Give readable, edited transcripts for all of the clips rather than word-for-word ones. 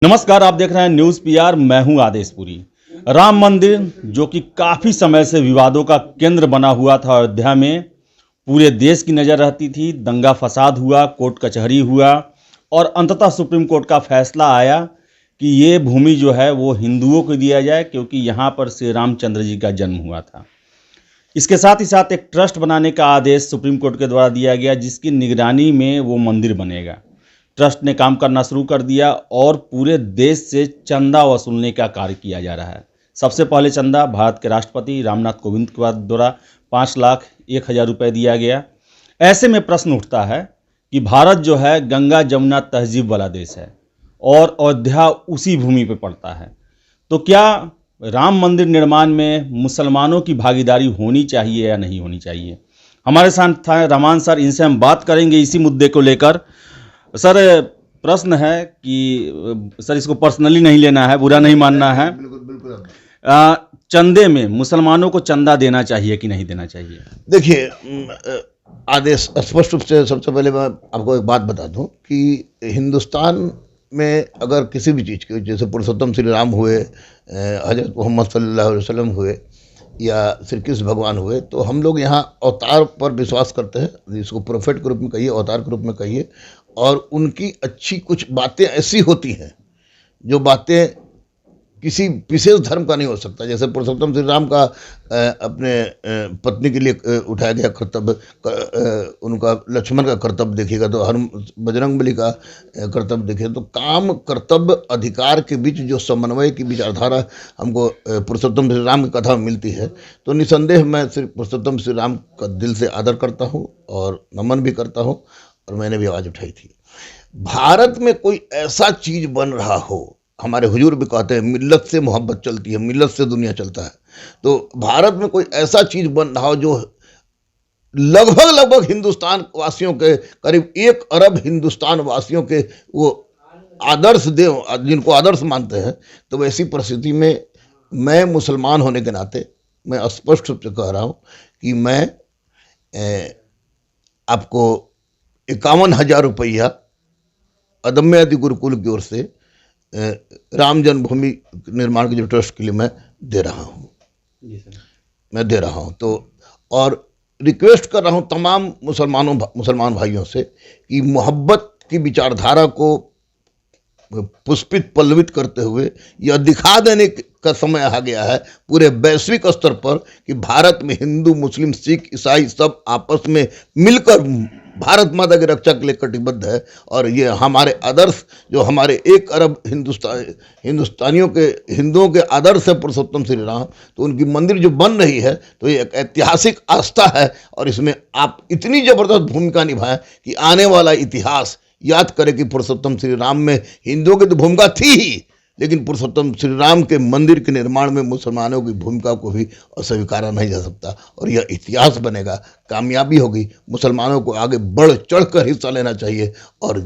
नमस्कार, आप देख रहे हैं न्यूज़ पीआर। मैं हूं आदेशपुरी। राम मंदिर जो कि काफ़ी समय से विवादों का केंद्र बना हुआ था अयोध्या में, पूरे देश की नज़र रहती थी। दंगा फसाद हुआ, कोर्ट कचहरी हुआ और अंततः सुप्रीम कोर्ट का फैसला आया कि ये भूमि जो है वो हिंदुओं को दिया जाए, क्योंकि यहाँ पर श्री रामचंद्र जी का जन्म हुआ था। इसके साथ ही साथ एक ट्रस्ट बनाने का आदेश सुप्रीम कोर्ट के द्वारा दिया गया, जिसकी निगरानी में वो मंदिर बनेगा। ट्रस्ट ने काम करना शुरू कर दिया और पूरे देश से चंदा वसूलने का कार्य किया जा रहा है। सबसे पहले चंदा भारत के राष्ट्रपति रामनाथ कोविंद के द्वारा 5,01,000 रुपये दिया गया। ऐसे में प्रश्न उठता है कि भारत जो है गंगा जमुना तहजीब वाला देश है और अयोध्या उसी भूमि पर पड़ता है। तो क्या राम मंदिर निर्माण में मुसलमानों की भागीदारी होनी चाहिए या नहीं होनी चाहिए? हमारे साथ रहमान सर, इनसे हम बात करेंगे इसी मुद्दे को लेकर। सर, प्रश्न है कि सर इसको पर्सनली नहीं लेना है, बुरा नहीं मानना है। बिल्कुल बिल्कुल। चंदे में मुसलमानों को चंदा देना चाहिए कि नहीं देना चाहिए? देखिए, आदेश स्पष्ट रूप से सबसे पहले मैं आपको एक बात बता दूं कि हिंदुस्तान में अगर किसी भी चीज़ के, जैसे पुरुषोत्तम श्री राम हुए, हजरत मोहम्मद सल्लल्लाहु अलैहि वसल्लम हुए या श्री कृष्ण भगवान हुए, तो हम लोग यहाँ अवतार पर विश्वास करते हैं। इसको प्रोफेट के रूप में कहिए, अवतार के रूप में कहिए। और उनकी अच्छी कुछ बातें ऐसी होती हैं जो बातें किसी विशेष धर्म का नहीं हो सकता। जैसे पुरुषोत्तम श्री राम का अपने पत्नी के लिए उठाया गया कर्तव्य, उनका लक्ष्मण का कर्तव्य देखिएगा तो बजरंगबली का कर्तव्य देखिए, तो काम कर्तव्य अधिकार के बीच जो समन्वय की विचारधारा हमको पुरुषोत्तम श्री राम की कथा में मिलती है, तो निसंदेह मैं श्री पुरुषोत्तम श्री राम का दिल से आदर करता हूँ और नमन भी करता हूँ। और मैंने भी आवाज़ उठाई थी। भारत में कोई ऐसा चीज़ बन रहा हो, हमारे हुजूर भी कहते हैं मिल्लत से मोहब्बत चलती है, मिल्लत से दुनिया चलता है। तो भारत में कोई ऐसा चीज़ बन रहा हो जो लगभग हिंदुस्तान वासियों के, करीब 1 अरब हिंदुस्तान वासियों के वो आदर्श देव, जिनको आदर्श मानते हैं, तो वैसी परिस्थिति में मैं मुसलमान होने के नाते मैं स्पष्ट रूप से कह रहा हूँ कि मैं आपको 51,000 रुपया अदम्य आदि गुरुकुल की ओर से राम जन्मभूमि निर्माण के जो ट्रस्ट के लिए मैं दे रहा हूँ। तो और रिक्वेस्ट कर रहा हूँ तमाम मुसलमान भाइयों से कि मोहब्बत की विचारधारा को पुष्पित पल्लवित करते हुए यह दिखा देने का समय आ गया है पूरे वैश्विक स्तर पर कि भारत में हिंदू, मुस्लिम, सिख, ईसाई सब आपस में मिलकर भारत माता की रक्षा के लिए कटिबद्ध है। और ये हमारे आदर्श, जो हमारे 1 अरब हिंदुस्तानियों के, हिंदुओं के आदर्श है पुरुषोत्तम श्री राम, तो उनकी मंदिर जो बन रही है तो ये एक ऐतिहासिक आस्था है। और इसमें आप इतनी ज़बरदस्त भूमिका निभाएं कि आने वाला इतिहास याद करें कि पुरुषोत्तम श्री राम में हिंदुओं की तो भूमिका थी ही, लेकिन पुरुषोत्तम श्री राम के मंदिर के निर्माण में मुसलमानों की भूमिका को भी अस्वीकारा नहीं जा सकता। और यह इतिहास बनेगा, कामयाबी होगी। मुसलमानों को आगे बढ़ चढ़ कर हिस्सा लेना चाहिए और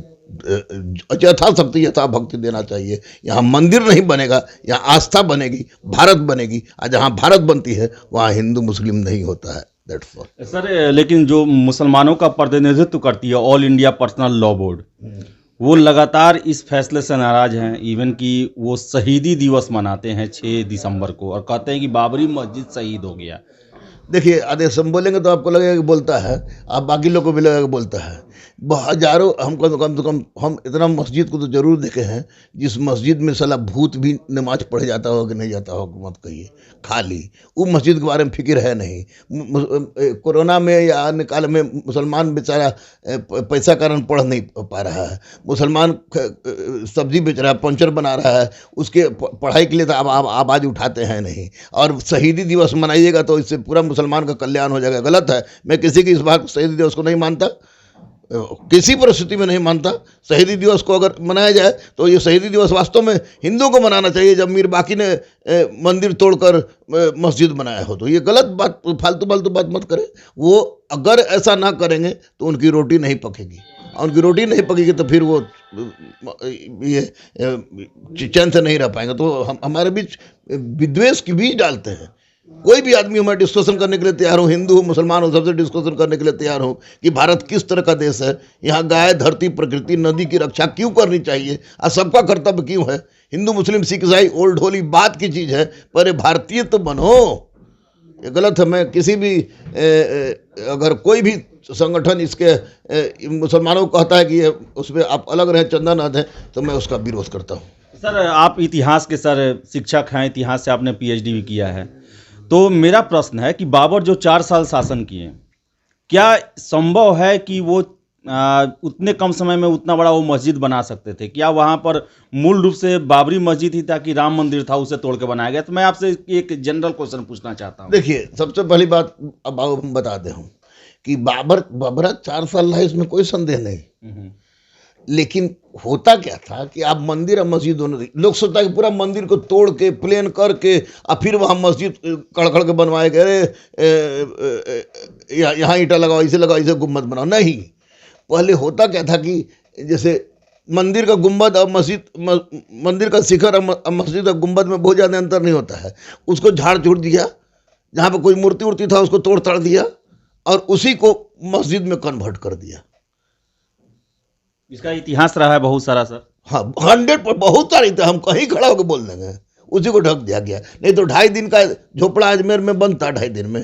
यथाशक्ति यथा भक्ति देना चाहिए। यहाँ मंदिर नहीं बनेगा, यहाँ आस्था बनेगी, भारत बनेगी। और जहाँ भारत बनती है वहाँ हिंदू मुस्लिम नहीं होता है। सर, लेकिन जो मुसलमानों का प्रतिनिधित्व करती है all India personal law board, वो लगातार इस फैसले से नाराज हैं। इवन कि वो शहीदी दिवस मनाते हैं 6 दिसंबर को और कहते हैं कि बाबरी मस्जिद शहीद हो गया। देखिए, आदेश हम बोलेंगे तो आपको लगेगा कि बोलता है, आप बाकी लोगों को भी लगेगा कि बोलता है। हजारों, हम कम से कम हम इतना मस्जिद को तो जरूर देखे हैं जिस मस्जिद में साला भूत भी नमाज पढ़ जाता हो कि नहीं जाता हो, मत कहिए। खाली वो मस्जिद के बारे में फिक्र है नहीं। कोरोना में या अन्य काल में मुसलमान बेचारा पैसा कारण पढ़ नहीं पा रहा है। मुसलमान सब्जी बेच रहा है, पंचर बना रहा है, उसके पढ़ाई के लिए तो आप आवाज़ उठाते हैं नहीं। और शहीदी दिवस मनाइएगा तो इससे पूरा मुसलमान का कल्याण हो जाएगा। गलत है। मैं किसी की इस बात शहीदी दिवस को नहीं मानता, किसी परिस्थिति में नहीं मानता। शहीदी दिवस को अगर मनाया जाए तो ये शहीदी दिवस वास्तव में हिंदुओं को मनाना चाहिए। जब मीर बाकी ने मंदिर तोड़कर मस्जिद बनाया हो, तो ये गलत बात, फालतू बात मत करें। वो अगर ऐसा ना करेंगे तो उनकी रोटी नहीं पकेगी, और उनकी रोटी नहीं पकेगी तो फिर वो ये चैन से नहीं रह पाएंगे। तो हम हमारे बीच विद्वेष की बीज डालते हैं। कोई भी आदमी हो, मैं डिस्कशन करने के लिए तैयार हूँ, हिंदू हो मुसलमान हो, सबसे डिस्कशन करने के लिए तैयार हूँ कि भारत किस तरह का देश है, यहाँ गाय, धरती, प्रकृति, नदी की रक्षा क्यों करनी चाहिए और सबका कर्तव्य क्यों है। हिंदू मुस्लिम सिख ईसाई ओल्ड होली बात की चीज़ है, पर ये भारतीय तो बनो। ये गलत है। मैं किसी भी अगर कोई भी संगठन इसके मुसलमानों को कहता है कि ये उसमें आप अलग रहें, चंदा न दें, तो मैं उसका विरोध करता हूँ। सर आप इतिहास के सर शिक्षक हैं, इतिहास से आपने पीएचडी भी किया है, तो मेरा प्रश्न है कि बाबर जो 4 साल शासन किए, क्या संभव है कि वो उतने कम समय में उतना बड़ा वो मस्जिद बना सकते थे? क्या वहाँ पर मूल रूप से बाबरी मस्जिद ही था कि राम मंदिर था उसे तोड़ के बनाया गया? तो मैं आपसे एक जनरल क्वेश्चन पूछना चाहता हूँ। देखिए, सबसे पहली बात अब हम बताते हूँ कि बाबरा 4 साल रहा, इसमें कोई संदेह नहीं। लेकिन होता क्या था कि आप मंदिर और मस्जिद दोनों, लोग सोचता है कि पूरा मंदिर को तोड़ के प्लेन करके और फिर वहाँ मस्जिद कड़ के बनवाए गए, यहाँ ईंटा लगाओ, इसे गुम्बद बनाओ। नहीं, पहले होता क्या था कि जैसे मंदिर का गुम्बद और मंदिर का शिखर और मस्जिद का गुम्बद में बहुत ज़्यादा अंतर नहीं होता है। उसको झाड़ झूड़ दिया, जहाँ पर कोई मूर्ति उर्ति था उसको तोड़ ताड़ दिया और उसी को मस्जिद में कन्वर्ट कर दिया। इसका इतिहास रहा है बहुत सारा सर। हाँ, 100 बहुत सारी थे, हम कहीं खड़ा होकर बोल देंगे। उसी को ढक दिया गया, नहीं तो 2.5 दिन का झोपड़ा अजमेर में बनता 2.5 दिन में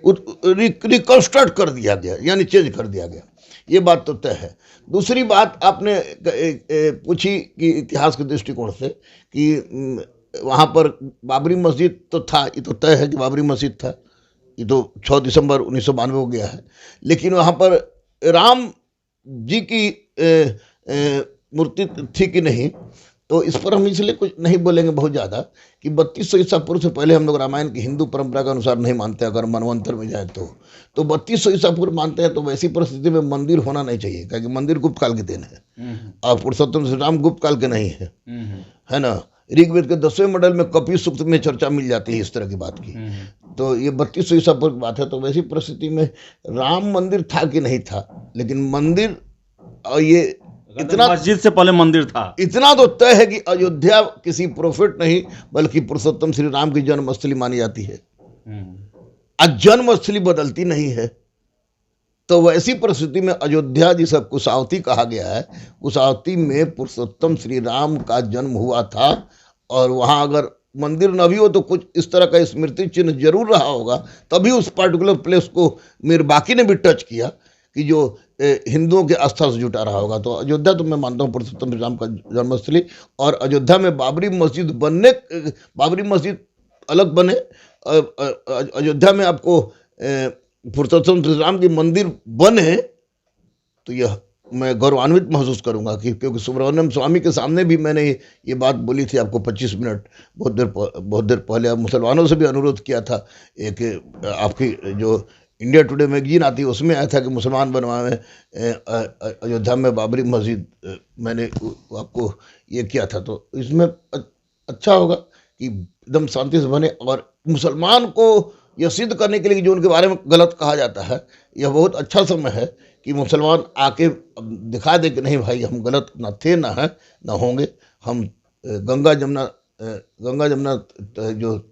रिकंस्ट्रक्ट कर दिया गया, यानी चेंज कर दिया गया। ये बात तो तय है। दूसरी बात आपने पूछी कि इतिहास के दृष्टिकोण से कि वहाँ पर बाबरी मस्जिद तो था, ये तो तय है कि बाबरी मस्जिद था, ये तो 6 दिसंबर 1992 को गया है। लेकिन वहाँ पर राम जी की मूर्ति थी कि नहीं, तो इस पर हम इसलिए कुछ नहीं बोलेंगे बहुत ज़्यादा कि 3200 ईसा पूर्व से पहले हम लोग रामायण की हिंदू परंपरा के अनुसार नहीं मानते। अगर मनवंतर में जाए तो 3200 ईसा पूर्व मानते हैं, तो वैसी परिस्थिति में मंदिर होना नहीं चाहिए, क्योंकि मंदिर गुप्त काल की देन है और पुरुषोत्तम श्री राम गुप्त काल के नहीं है ना। ऋग्वेद के 10वें मंडल में कपि सूक्त में चर्चा मिल जाती है इस तरह की बात की। तो ये 3200 ईसा पूर्व की बात है। तो वैसी परिस्थिति में राम मंदिर था कि नहीं था, लेकिन मंदिर और ये इतना, मस्जिद से पहले मंदिर था, इतना तो तय है कि अयोध्या किसी प्रोफेट नहीं बल्कि पुरुषोत्तम श्री राम की जन्मस्थली मानी जाती है। आज जन्मस्थली बदलती नहीं है, तो वैसी परिस्थिति में अयोध्या जिसे कुशावती कहा गया है, कुशावती में पुरुषोत्तम श्री राम का जन्म हुआ था। और वहाँ अगर मंदिर न भी हो तो कुछ इस तरह का स्मृति चिन्ह जरूर रहा होगा, तभी उस पर्टिकुलर प्लेस को मीरबाकी ने भी टच किया कि जो हिंदुओं के आस्था से जुटा रहा होगा। तो अयोध्या तो मैं मानता हूँ पुरुषोत्तम श्री राम का जन्मस्थली। और अयोध्या में बाबरी मस्जिद अलग बने, अयोध्या में आपको पुरुषोत्तम श्री राम की मंदिर बने, तो यह मैं गौरवान्वित महसूस करूंगा कि क्योंकि सुब्रमण्यम स्वामी के सामने भी मैंने ये बात बोली थी आपको 25 मिनट बहुत देर पहले। अब मुसलमानों से भी अनुरोध किया था, एक आपकी जो इंडिया टुडे मैगजीन आती है उसमें आया था कि मुसलमान बनवाएं अयोध्या में बाबरी मस्जिद, मैंने आपको ये किया था। तो इसमें अच्छा होगा कि एकदम शांति से बने। और मुसलमान को यह सिद्ध करने के लिए जो उनके बारे में गलत कहा जाता है, यह बहुत अच्छा समय है कि मुसलमान आके दिखा दे कि नहीं भाई, हम गलत ना थे, ना है, ना होंगे। हम गंगा जमुना जो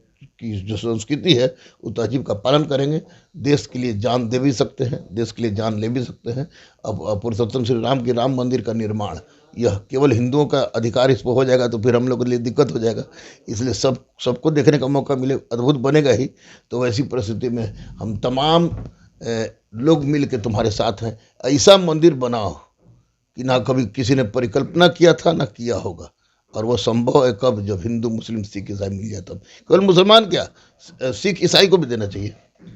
संस्कृति है उस तहजीब का पालन करेंगे। देश के लिए जान दे भी सकते हैं, देश के लिए जान ले भी सकते हैं। अब पुरुषोत्तम श्री राम के राम मंदिर का निर्माण यह केवल हिंदुओं का अधिकार इस पर हो जाएगा तो फिर हम लोगों के लिए दिक्कत हो जाएगा। इसलिए सबको देखने का मौका मिले, अद्भुत बनेगा ही। तो वैसी परिस्थिति में हम तमाम लोग मिल के तुम्हारे साथ हैं। ऐसा मंदिर बनाओ कि ना कभी किसी ने परिकल्पना किया था ना किया होगा। और वो संभव है कब, जब हिंदू मुस्लिम सिख ईसाई मिल जाए तब। केवल मुसलमान क्या, सिख ईसाई को भी देना चाहिए।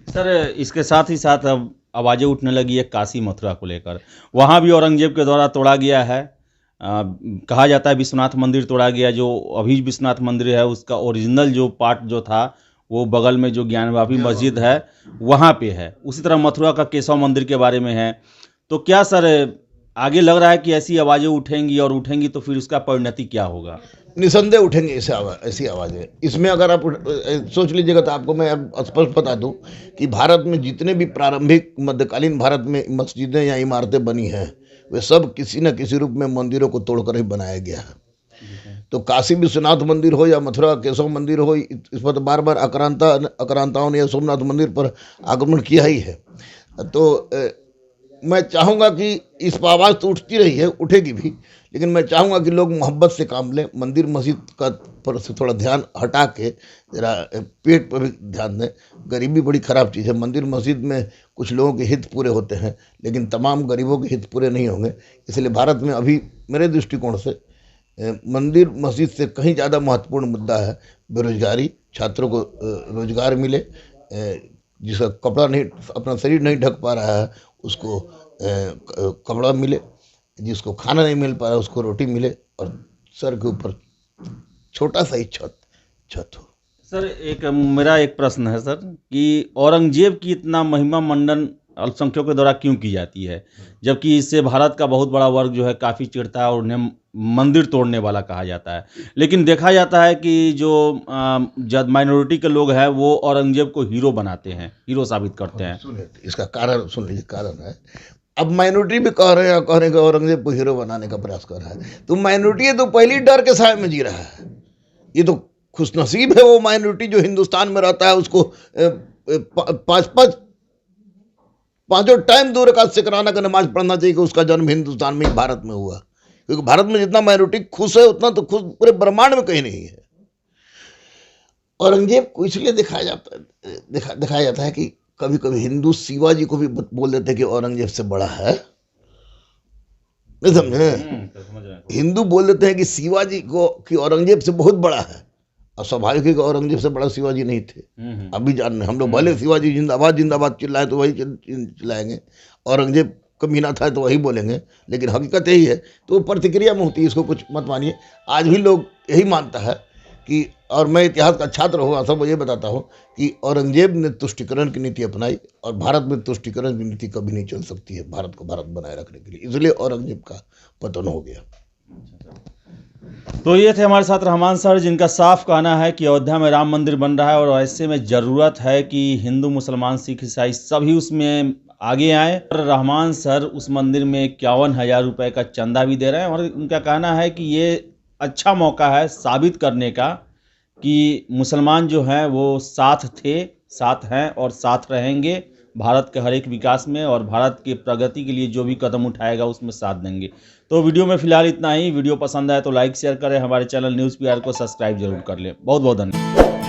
सर इसके साथ ही साथ अब आवाज़ें उठने लगी है काशी मथुरा को लेकर। वहाँ भी औरंगजेब के द्वारा तोड़ा गया है। कहा जाता है विश्वनाथ मंदिर तोड़ा गया, जो अभी विश्वनाथ मंदिर है उसका ओरिजिनल जो पार्ट जो था वो बगल में जो ज्ञानवापी मस्जिद है वहाँ पे है। उसी तरह मथुरा का केशव मंदिर के बारे में है। तो क्या सर आगे लग रहा है कि ऐसी आवाज़ें उठेंगी, और उठेंगी तो फिर उसका परिणति क्या होगा? निसंदेह उठेंगे ऐसी आवाज़ें। इसमें अगर आप सोच लीजिएगा तो आपको मैं स्पष्ट बता दूं कि भारत में जितने भी प्रारंभिक मध्यकालीन भारत में मस्जिदें या इमारतें बनी हैं, वे सब किसी न किसी रूप में मंदिरों को तोड़कर ही बनाया गया है। तो काशी विश्वनाथ मंदिर हो या मथुरा केशव मंदिर हो, इस पर तो बार बार आक्रांताओं ने सोमनाथ मंदिर पर आक्रमण किया ही है। तो मैं चाहूँगा कि इस पर आवाज़ तो उठती रही है, उठेगी भी, लेकिन मैं चाहूँगा कि लोग मोहब्बत से काम लें, मंदिर मस्जिद का पर से थोड़ा ध्यान हटा के जरा पेट पर भी ध्यान दें। गरीबी बड़ी ख़राब चीज़ है। मंदिर मस्जिद में कुछ लोगों के हित पूरे होते हैं, लेकिन तमाम गरीबों के हित पूरे नहीं होंगे। इसलिए भारत में अभी मेरे दृष्टिकोण से मंदिर मस्जिद से कहीं ज़्यादा महत्वपूर्ण मुद्दा है बेरोजगारी। छात्रों को रोजगार मिले, जिसका कपड़ा नहीं, अपना शरीर नहीं ढक पा रहा है उसको कपड़ा मिले, जिसको खाना नहीं मिल पा रहा है उसको रोटी मिले, और सर के ऊपर छोटा सा ही छत हो। सर मेरा एक प्रश्न है सर कि औरंगजेब की इतना महिमा मंडन अल्पसंख्यकों के द्वारा क्यों की जाती है, जबकि इससे भारत का बहुत बड़ा वर्ग जो है काफ़ी चिढ़ता है और उन्हें मंदिर तोड़ने वाला कहा जाता है। लेकिन देखा जाता है कि जो जब माइनॉरिटी के लोग हैं वो औरंगजेब को हीरो बनाते हैं, हीरो साबित करते हैं। सुनिए, इसका कारण सुन लीजिए। कारण है, अब माइनॉरिटी भी कह रहे हैं कि औरंगजेब को हीरो बनाने का प्रयास कर रहा है। तो माइनॉरिटी तो पहली डर के साए में जी रहा है। ये तो खुशनसीब है वो माइनॉरिटी जो हिंदुस्तान में रहता है, उसको पांचों टाइम 2 रकात शुक्राना का नमाज पढ़ना चाहिए कि उसका जन्म हिंदुस्तान में, भारत में हुआ। क्योंकि भारत में जितना माइनॉरिटी खुश है उतना तो खुश पूरे ब्रह्मांड में कहीं नहीं है। औरंगजेब को इसलिए दिखाया जाता है कि कभी कभी हिंदू शिवाजी को भी बोल देते हैं कि औरंगजेब से बड़ा है। नहीं समझे? हिंदू बोल देते हैं कि शिवाजी को कि औरंगजेब से बहुत बड़ा है, और स्वाभाविक है कि औरंगजेब से बड़ा शिवाजी नहीं थे। अभी जान रहे हम लोग, भले शिवाजी जिंदाबाद जिंदाबाद चिल्लाए तो वही चिल्लाएंगे, औरंगजेब कमीना था तो वही बोलेंगे, लेकिन हकीकत यही है। तो प्रतिक्रिया में होती है, इसको कुछ मत मानिए। आज भी लोग यही मानता है कि, और मैं इतिहास का छात्र हुआ सब ये बताता हूँ कि औरंगजेब ने तुष्टिकरण की नीति अपनाई, और भारत में तुष्टिकरण की नीति कभी नहीं चल सकती है भारत को भारत बनाए रखने के लिए। इसलिए औरंगजेब का पतन हो गया। तो ये थे हमारे साथ रहमान सर, जिनका साफ कहना है कि अयोध्या में राम मंदिर बन रहा है और ऐसे में ज़रूरत है कि हिंदू मुसलमान सिख ईसाई सभी उसमें आगे आए। और रहमान सर उस मंदिर में 51,000 रुपये का चंदा भी दे रहे हैं, और उनका कहना है कि ये अच्छा मौका है साबित करने का कि मुसलमान जो हैं वो साथ थे, साथ हैं और साथ रहेंगे भारत के हर एक विकास में, और भारत की प्रगति के लिए जो भी कदम उठाएगा उसमें साथ देंगे। तो वीडियो में फ़िलहाल इतना ही। वीडियो पसंद आए तो लाइक शेयर करें, हमारे चैनल न्यूज़ PR को सब्सक्राइब जरूर कर लें। बहुत बहुत धन्यवाद।